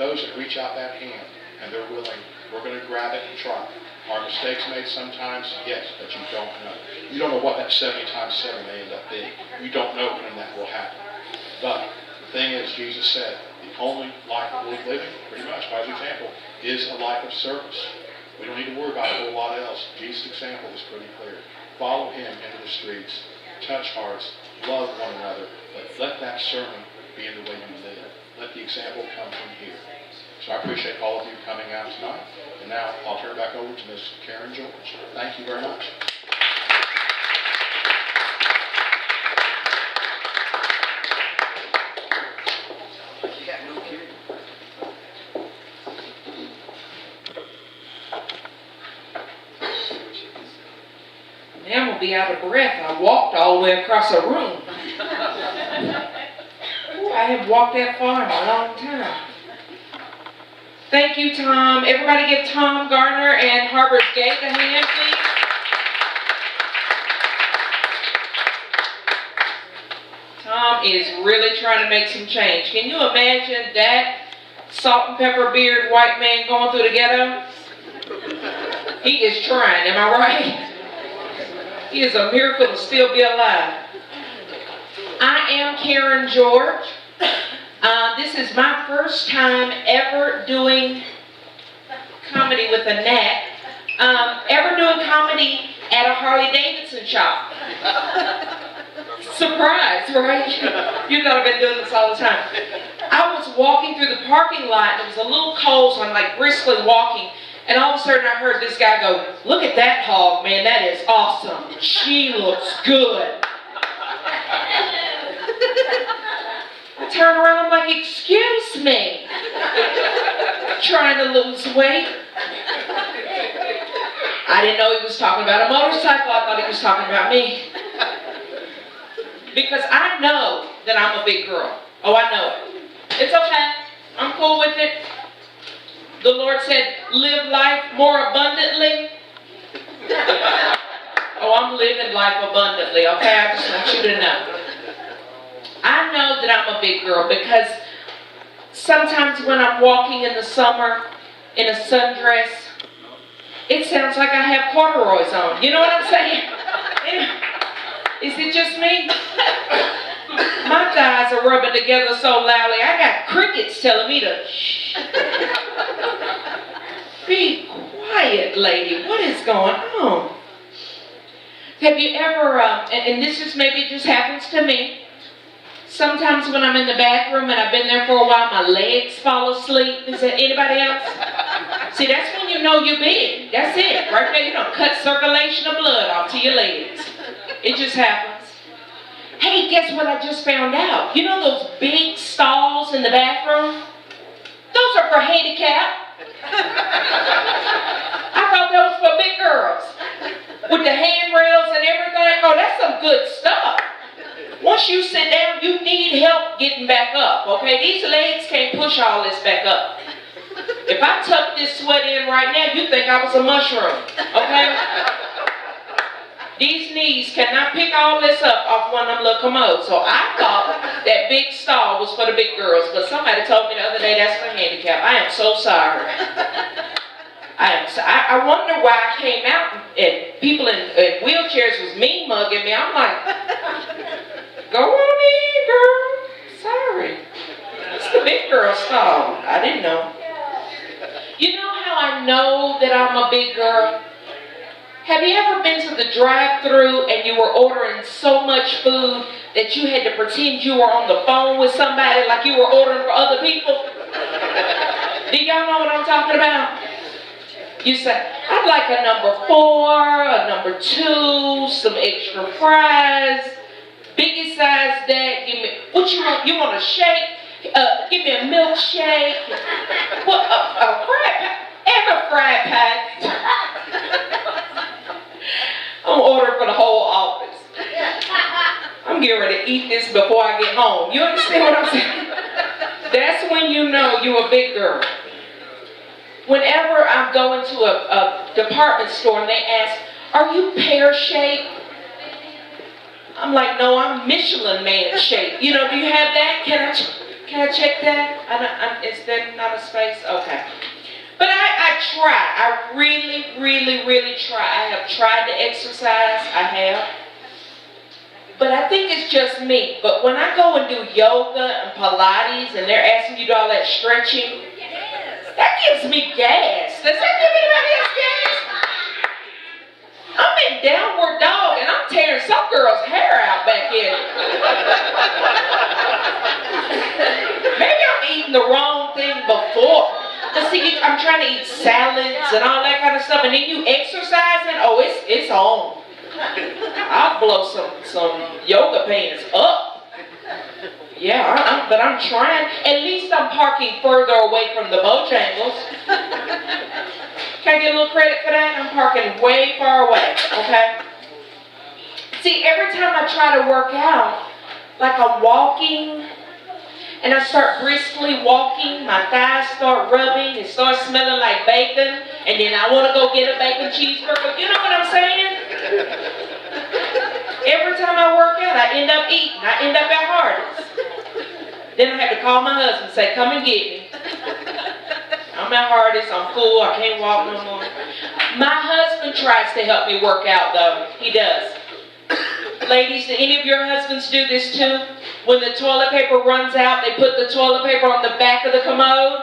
those that reach out that hand and they're willing, we're going to grab it and try. Are mistakes made sometimes? Yes, but you don't know. You don't know what that 70 times 7 may end up being. You don't know when that will happen. But the thing is, Jesus said, the only life worth living, pretty much by his example, is a life of service. We don't need to worry about a whole lot else. Jesus' example is pretty clear. Follow him into the streets, touch hearts, love one another, but let that sermon be in the way you live. Let the example come from here. So I appreciate all of you coming out tonight. And now I'll turn it back over to Ms. Karen George. Thank you very much. Now I'm going to be out of breath. I walked all the way across a room. Ooh, I haven't walked that far in a long time. Thank you, Tom. Everybody give Tom Gardner and Harbour's Gate a hand, please. Tom is really trying to make some change. Can you imagine that salt and pepper beard white man going through the ghetto? He is trying, am I right? He is a miracle to still be alive. I am Karen George. This is my first time ever doing comedy with a net. Ever doing comedy at a Harley-Davidson shop. Surprise, right? You thought I've been doing this all the time. I was walking through the parking lot and it was a little cold, so I'm like briskly walking. And all of a sudden I heard this guy go, "Look at that hog, man, that is awesome. She looks good." I turned around, I'm like, "Excuse me." Trying to lose weight. I didn't know he was talking about a motorcycle. I thought he was talking about me. Because I know that I'm a big girl. Oh, I know it. It's okay. I'm cool with it. The Lord said, live life more abundantly. Oh, I'm living life abundantly, okay? I just want you to know. I know that I'm a big girl because sometimes when I'm walking in the summer in a sundress, it sounds like I have corduroys on. You know what I'm saying? Is it just me? My thighs are rubbing together so loudly, I got crickets telling me to shh. Be quiet, lady. What is going on? Have you ever, and this is maybe just happens to me, sometimes when I'm in the bathroom and I've been there for a while, my legs fall asleep. Is that anybody else? See, that's when you know you're big. That's it. Right there, you don't cut circulation of blood off to your legs. It just happens. Hey, guess what I just found out? You know those big stalls in the bathroom? Those are for handicapped. I thought those were for big girls. With the handrails and everything. Oh, that's some good stuff. Once you sit down, you need help getting back up, okay? These legs can't push all this back up. If I tuck this sweat in right now, you think I was a mushroom, okay? These knees cannot pick all this up off one of them little commodes. So I thought that big stall was for the big girls, but somebody told me the other day that's for handicap. I am so sorry. I wonder why I came out and people in wheelchairs was mean mugging me. I'm like, go on in, girl. Sorry. It's the big girl stall. I didn't know. You know how I know that I'm a big girl? Have you ever been to the drive-thru and you were ordering so much food that you had to pretend you were on the phone with somebody like you were ordering for other people? Do y'all know what I'm talking about? You say, I'd like a number 4, a number 2, some extra fries, biggie size that, give me, what you want? You want a shake? Give me a milkshake. What, a fried pie? And a fried pie. I'm ordering for the whole office. I'm getting ready to eat this before I get home. You understand what I'm saying? That's when you know you're a big girl. Whenever I go into a department store and they ask, are you pear-shaped? I'm like, no, I'm Michelin man shaped. You know, do you have that? Can I check that? Is there not a space? Okay. But I try. I really, really, really try. I have tried to exercise. I have. But I think it's just me. But when I go and do yoga and Pilates and they're asking you to do all that stretching, that gives me gas. Does that give anybody else gas? I'm in downward dog and I'm tearing some girl's hair out back here. Maybe I'm eating the wrong thing before. But see, I'm trying to eat salads and all that kind of stuff, and then you exercising, oh, it's on. I'll blow some yoga pants up. Yeah, but I'm trying. At least I'm parking further away from the Bojangles. Can I get a little credit for that? I'm parking way far away, okay? See, every time I try to work out, like I'm walking, and I start briskly walking, my thighs start rubbing, it starts smelling like bacon, and then I want to go get a bacon cheeseburger. You know what I'm saying? Every time I work out, I end up eating. I end up at Hardee's. Then I have to call my husband and say, come and get me. I'm at Hardee's, I'm full, I can't walk no more. My husband tries to help me work out though. He does. Ladies, do any of your husbands do this too? When the toilet paper runs out, they put the toilet paper on the back of the commode.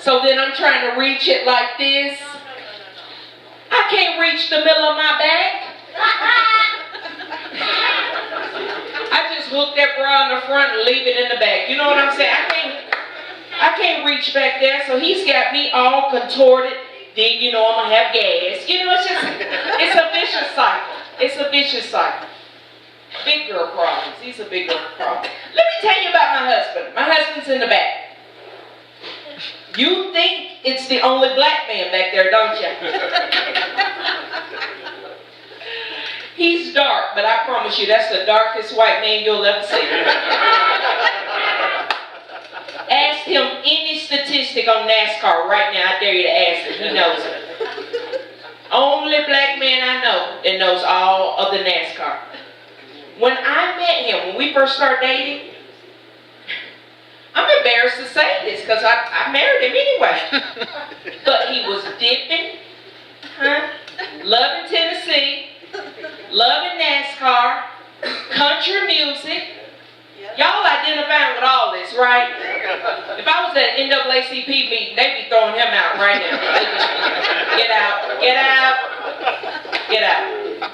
So then I'm trying to reach it like this. I can't reach the middle of my back. I just hook that bra in the front and leave it in the back. You know what I'm saying? I can't reach back there, so he's got me all contorted. Then you know I'm gonna have gas. You know, it's a vicious cycle. It's a vicious cycle. Big girl problems. These are big girl problems. Let me tell you about my husband. My husband's in the back. You think it's the only black man back there, don't you? He's dark, but I promise you that's the darkest white man you'll ever see. Ask him any statistic on NASCAR right now. I dare you to ask him. He knows it. Only black man I know that knows all of the NASCAR. When I met him, when we first started dating, I'm embarrassed to say this because I married him anyway. But he was dipping, loving Tennessee, loving NASCAR, country music. Y'all identifying with all this, right? If I was at an NAACP meeting, they'd be throwing him out right now. Get out, get out, get out.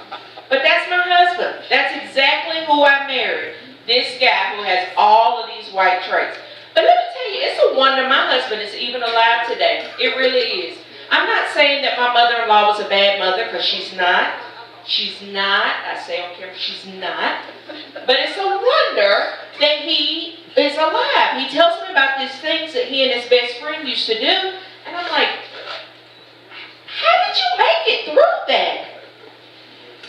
But that's my husband. That's exactly who I married. This guy who has all of these white traits. But let me tell you, it's a wonder my husband is even alive today. It really is. I'm not saying that my mother-in-law was a bad mother, because she's not. She's not. I say on camera, she's not. But it's a wonder that he is alive. He tells me about these things that he and his best friend used to do. And I'm like, how did you make it through that?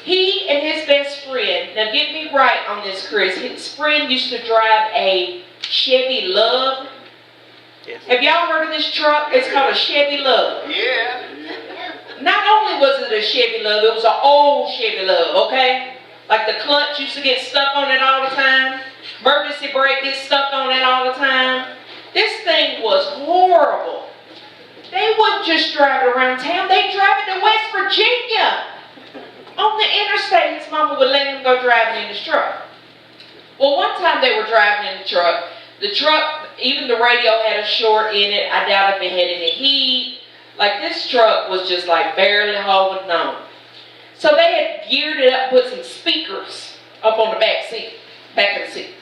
He and his best friend, now get me right on this, Chris, his friend used to drive a Chevy Love. Yes. Have y'all heard of this truck? It's called a Chevy Love. Yeah. Not only was it a Chevy Love, it was an old Chevy Love, okay? Like the clutch used to get stuck on it all the time. Emergency brake gets stuck on it all the time. This thing was horrible. They wouldn't just drive it around town. They'd drive it to West Virginia. On the interstate, his mama would let him go driving in his truck. Well, one time they were driving in the truck. The truck, even the radio had a short in it. I doubt if it had any heat. Like, this truck was just like barely holding on. So they had geared it up, put some speakers up on the back of the seat.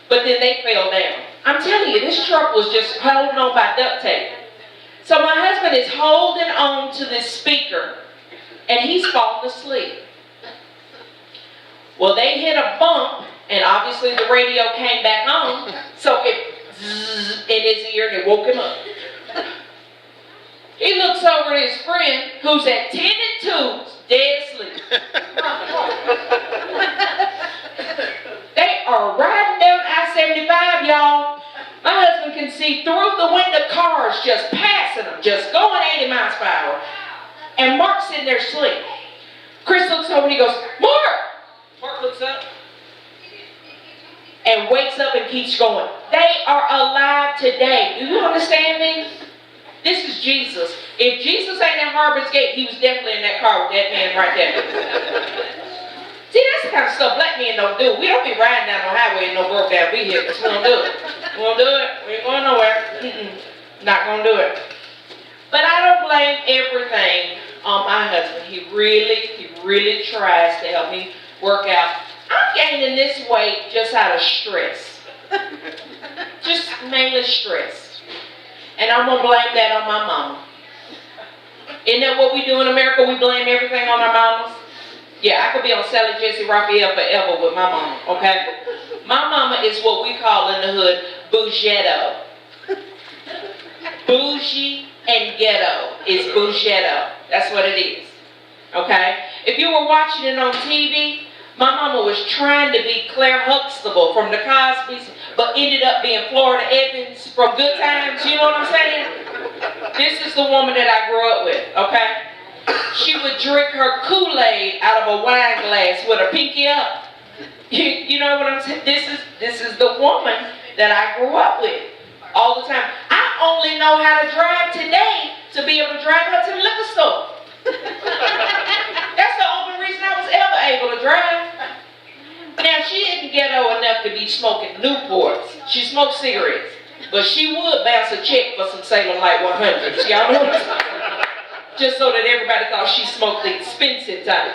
But then they fell down. I'm telling you, this truck was just holding on by duct tape. So my husband is holding on to this speaker, and he's falling asleep. Well, they hit a bump, and obviously the radio came back on, so it zzz in his ear, and it woke him up. He looks over at his friend, who's at 10 and 2, dead asleep. They are riding down I-75, y'all. My husband can see through the window cars just passing them, just going 80 miles per hour. And Mark's sitting there asleep. Chris looks over and he goes, Mark! Mark looks up. and wakes up and keeps going. They are alive today. Do you understand me? This is Jesus. If Jesus ain't at Harbor's gate, he was definitely in that car with that man right there. See, that's the kind of stuff black men don't do. We don't be riding down the highway in no broke down vehicles. We don't do it. We won't do it. We ain't going nowhere. Not going to do it. But I don't blame everything on my husband. He really tries to help me work out. I'm gaining this weight just out of stress. Just mainly stress. And I'm going to blame that on my mama. Isn't that what we do in America? We blame everything on our mamas? Yeah, I could be on Sally Jesse Raphael forever with my mama, okay? My mama is what we call in the hood bougetto. Bougie and ghetto is bougetto. That's what it is, okay? If you were watching it on TV, my mama was trying to be Claire Huxtable from the Cosbys, but ended up being Florida Evans from Good Times. You know what I'm saying? This is the woman that I grew up with, okay? She would drink her Kool-Aid out of a wine glass with her pinky up. You know what I'm saying? This is the woman that I grew up with all the time. I only know how to drive today to be able to drive her to the liquor store. That's the only reason I was ever able to drive. Now, she didn't ghetto enough to be smoking Newports. She smoked cigarettes. But she would bounce a check for some Salem Light 100s. Y'all know what I'm saying? Just so that everybody thought she smoked the expensive type.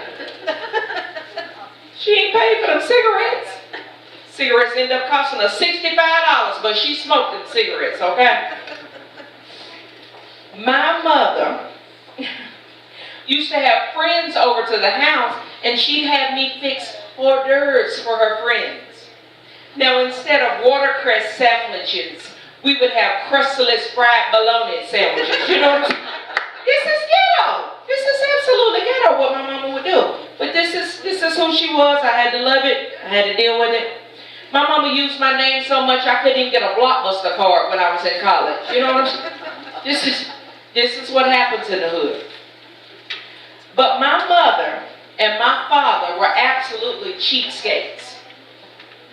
She ain't paid for them cigarettes. Cigarettes end up costing her $65, but she smoked them cigarettes, okay? My mother used to have friends over to the house, and she'd have me fix hors d'oeuvres for her friends. Now, instead of watercress sandwiches, we would have crustless fried bologna sandwiches. You know what I'm saying? This is ghetto. This is absolutely ghetto what my mama would do. But this is who she was. I had to love it. I had to deal with it. My mama used my name so much I couldn't even get a Blockbuster card when I was in college. You know what I'm saying? This is what happens in the hood. But my mother and my father were absolutely cheapskates.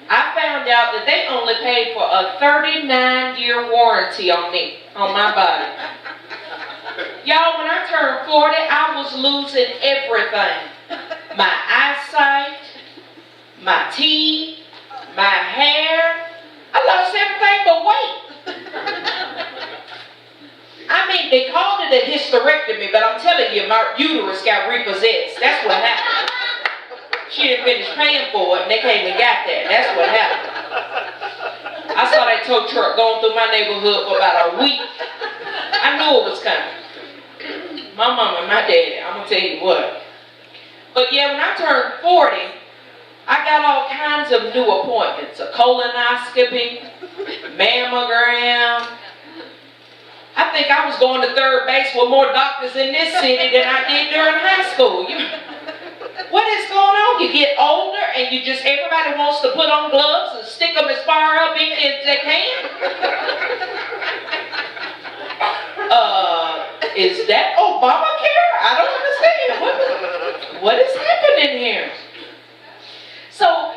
I found out that they only paid for a 39-year warranty on me, on my body. Y'all, when I turned 40, I was losing everything. My eyesight, my teeth, my hair. I lost everything but weight. I mean, they called it a hysterectomy, but I'm telling you, my uterus got repossessed. That's what happened. She didn't finish paying for it, and they came and got that. That's what happened. I saw that tow truck going through my neighborhood for about a week. I knew it was coming. My mom and my daddy, I'm going to tell you what. But yeah, when I turned 40, I got all kinds of new appointments. A colonoscopy, mammogram. I think I was going to third base with more doctors in this city than I did during high school. What is going on? You get older and everybody wants to put on gloves and stick them as far up in as they can. Is that Obamacare? I don't understand. What is happening here? So,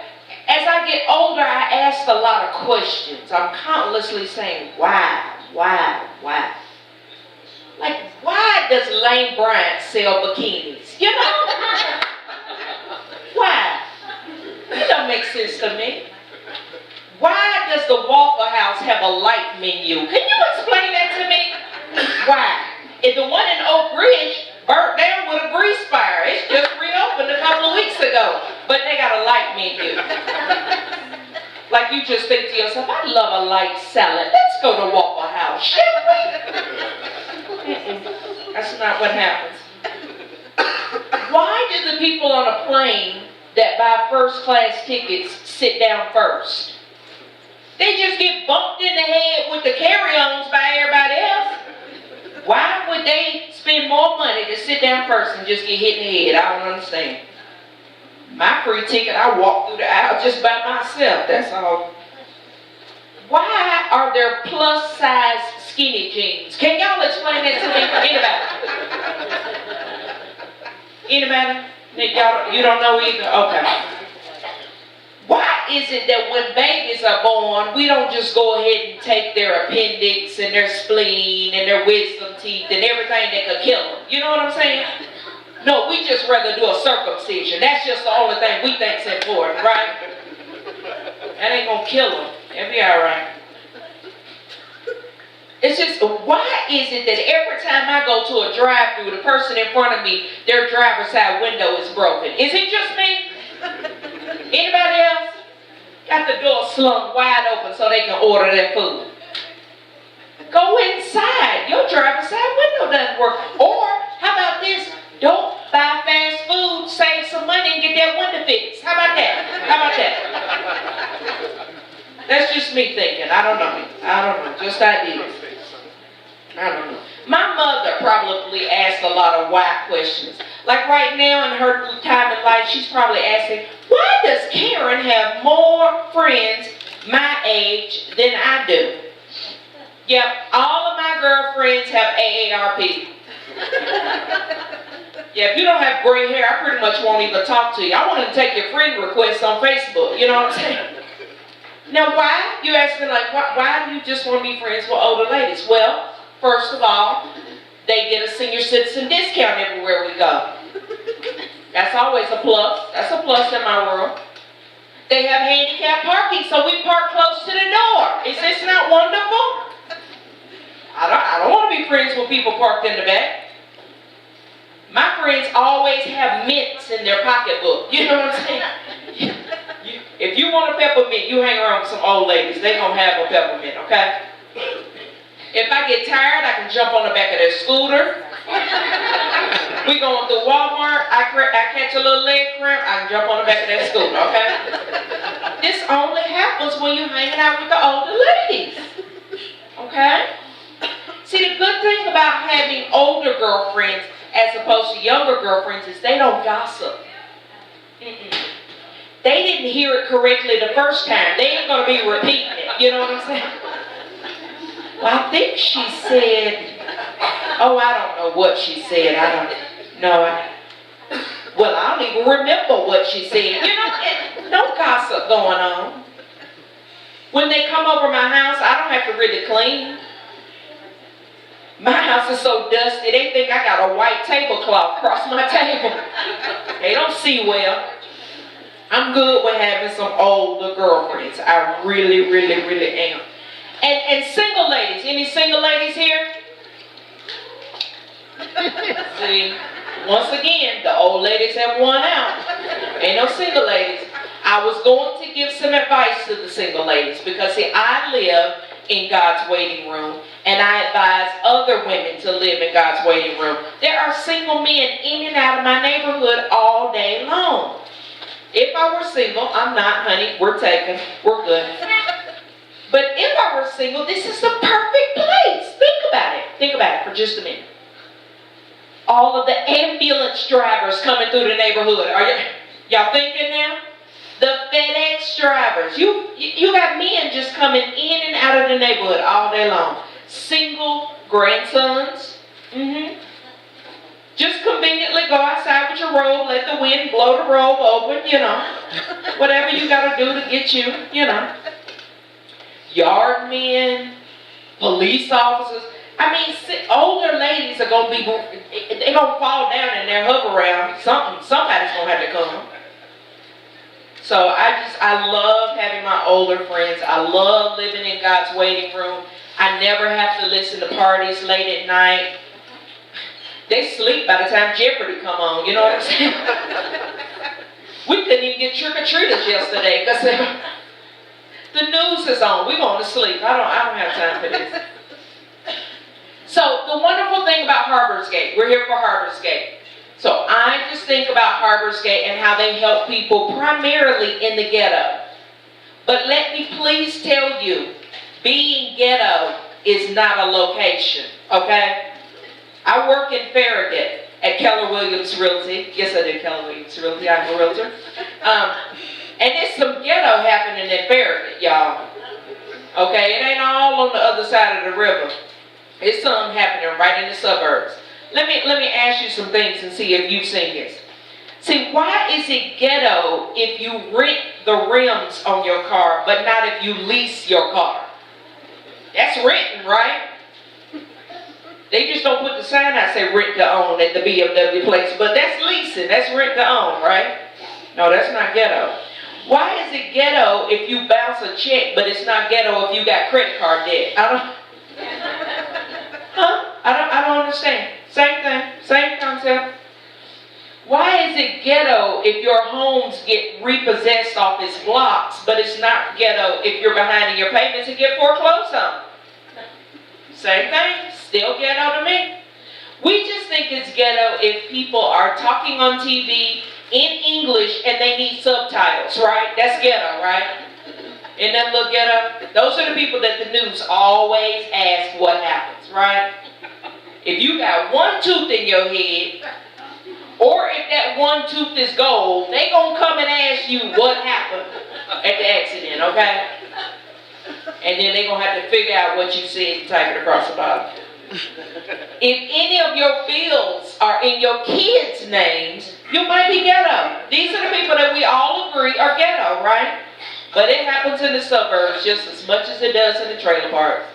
as I get older, I ask a lot of questions. I'm constantly saying, why? Like, why does Lane Bryant sell bikinis? You know? Why? It don't make sense to me. Why does the Waffle House have a light menu? Can you explain that to me? Why? If the one in Oak Ridge burnt down with a grease fire. It's just reopened a couple of weeks ago. But they got a light menu. Like you just think to yourself, I love a light salad. Let's go to Waffle House, shall we? That's not what happens. Why do the people on a plane that buy first class tickets sit down first? They just get bumped in the head with the carry-ons by everybody else. Why would they spend more money to sit down first and just get hit in the head? I don't understand. My free ticket, I walk through the aisle just by myself. That's all. Why are there plus-size skinny jeans? Can y'all explain that to me? Anybody? Anybody? You don't know either? Okay. Why is it that when babies are born, we don't just go ahead and take their appendix and their spleen and their wisdom teeth and everything that could kill them? You know what I'm saying? No, we just rather do a circumcision. That's just the only thing we think's important, right? That ain't gonna kill them. It'll be all right. It's just, why is it that every time I go to a drive-thru, the person in front of me, their driver's side window is broken? Is it just me? Anybody else? Got the door slung wide open so they can order their food. Go inside. Your driver's side window doesn't work. Or, how about this? Don't buy fast food, save some money and get that window fixed. How about that? How about that? That's just me thinking. I don't know. Just ideas. I don't know. My mother probably asked a lot of why questions. Like right now in her time in life, she's probably asking, why does Karen have more friends my age than I do? Yep, all of my girlfriends have AARP. Yeah, if you don't have gray hair, I pretty much won't even talk to you. I won't even take your friend requests on Facebook. You know what I'm saying? Now, why? You ask me, like, why do you just want to be friends with older ladies? Well, first of all, they get a senior citizen discount everywhere we go. That's always a plus. That's a plus in my world. They have handicapped parking, so we park close to the door. Is this not wonderful? I don't want to be friends with people parked in the back. My friends always have mints in their pocketbook. You know what I'm saying? If you want a peppermint, you hang around with some old ladies. They're going to have a peppermint, okay? If I get tired, I can jump on the back of their scooter. We going through Walmart, I catch a little leg cramp, I can jump on the back of that scooter, okay? This only happens when you're hanging out with the older ladies, okay? See, the good thing about having older girlfriends as opposed to younger girlfriends is they don't gossip. They didn't hear it correctly the first time. They ain't going to be repeating it. You know what I'm saying? Well, I think she said, oh, I don't know what she said. Well, I don't even remember what she said. You know, no gossip going on. When they come over my house, I don't have to really clean. My house is so dusty, they think I got a white tablecloth across my table. They don't see well. I'm good with having some older girlfriends. I really, really, really am. And single ladies. Any single ladies here? See, once again, the old ladies have won out. Ain't no single ladies. I was going to give some advice to the single ladies because, see, I live in God's waiting room, and I advise other women to live in God's waiting room. There are single men in and out of my neighborhood all day long. If I were single, I'm not, honey, we're taken, we're good. But if I were single, this is the perfect place. Think about it for just a minute. All of the ambulance drivers coming through the neighborhood. Are y'all thinking now? The FedEx drivers. You got men just coming in and out of the neighborhood all day long. Single grandsons. Just conveniently go outside with your robe, let the wind blow the robe open, you know. Whatever you got to do to get you, you know. Yard men, police officers. I mean, older ladies are going to be, they're going to fall down and they're hover around. Somebody's going to have to come. So I love having my older friends. I love living in God's waiting room. I never have to listen to parties late at night. They sleep by the time Jeopardy come on, you know what I'm saying? We couldn't even get trick-or-treaters yesterday because the news is on. We're going to sleep. I don't have time for this. So the wonderful thing about Harbour's Gate, we're here for Harbour's Gate. So I just think about Harbour's Gate and how they help people primarily in the ghetto. But let me please tell you, being ghetto is not a location, okay? I work in Farragut at Keller Williams Realty. Yes, I do Keller Williams Realty. I'm a realtor. And there's some ghetto happening in Farragut, y'all. Okay, it ain't all on the other side of the river. It's something happening right in the suburbs. Let me ask you some things and see if you've seen this. See, why is it ghetto if you rent the rims on your car, but not if you lease your car? That's renting, right? They just don't put the sign out say rent to own at the BMW place, but that's leasing, that's rent to own, right? No, that's not ghetto. Why is it ghetto if you bounce a check, but it's not ghetto if you got credit card debt? I don't understand. Same thing, same concept. Why is it ghetto if your homes get repossessed off its blocks, but it's not ghetto if you're behind in your payments and get foreclosed on? Same thing, still ghetto to me. We just think it's ghetto if people are talking on TV in English and they need subtitles, right? That's ghetto, right? Isn't that look ghetto? Those are the people that the news always ask what happens, right? If you got one tooth in your head, or if that one tooth is gold, they gonna come and ask you what happened at the accident, okay? And then they gonna have to figure out what you said and type it across the bottom. If any of your bills are in your kids' names, you might be ghetto. These are the people that we all agree are ghetto, right? But it happens in the suburbs just as much as it does in the trailer parks.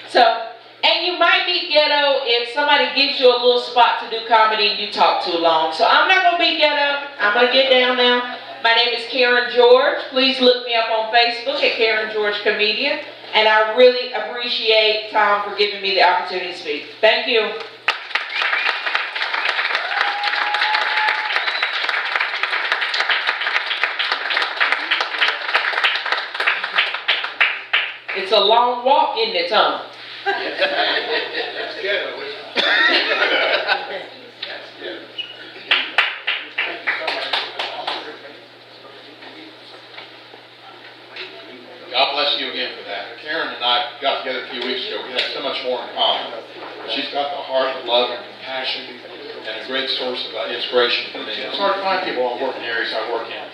So, and you might be ghetto if somebody gives you a little spot to do comedy and you talk too long. So I'm not going to be ghetto. I'm going to get down now. My name is Karen George. Please look me up on Facebook at Karen George Comedian. And I really appreciate Tom for giving me the opportunity to speak. Thank you. It's a long walk, isn't it, Tom? That's ghetto, isn't it? God bless you again for that. Karen and I got together a few weeks ago. We had so much more in common. She's got the heart of love and compassion and a great source of inspiration for me. It's hard to find people in working areas I work in.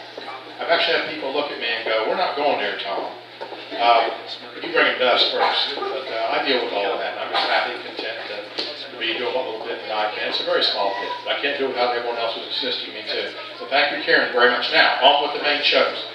I've actually had people look at me and go, "We're not going there, Tom. You bring them to us first." But I deal with all of that, and I'm just happy and content to be doing what little bit that I can. It's a very small bit, but I can't do it without everyone else who's assisting me too. So thank you, Karen, very much. Now, on with the main shows.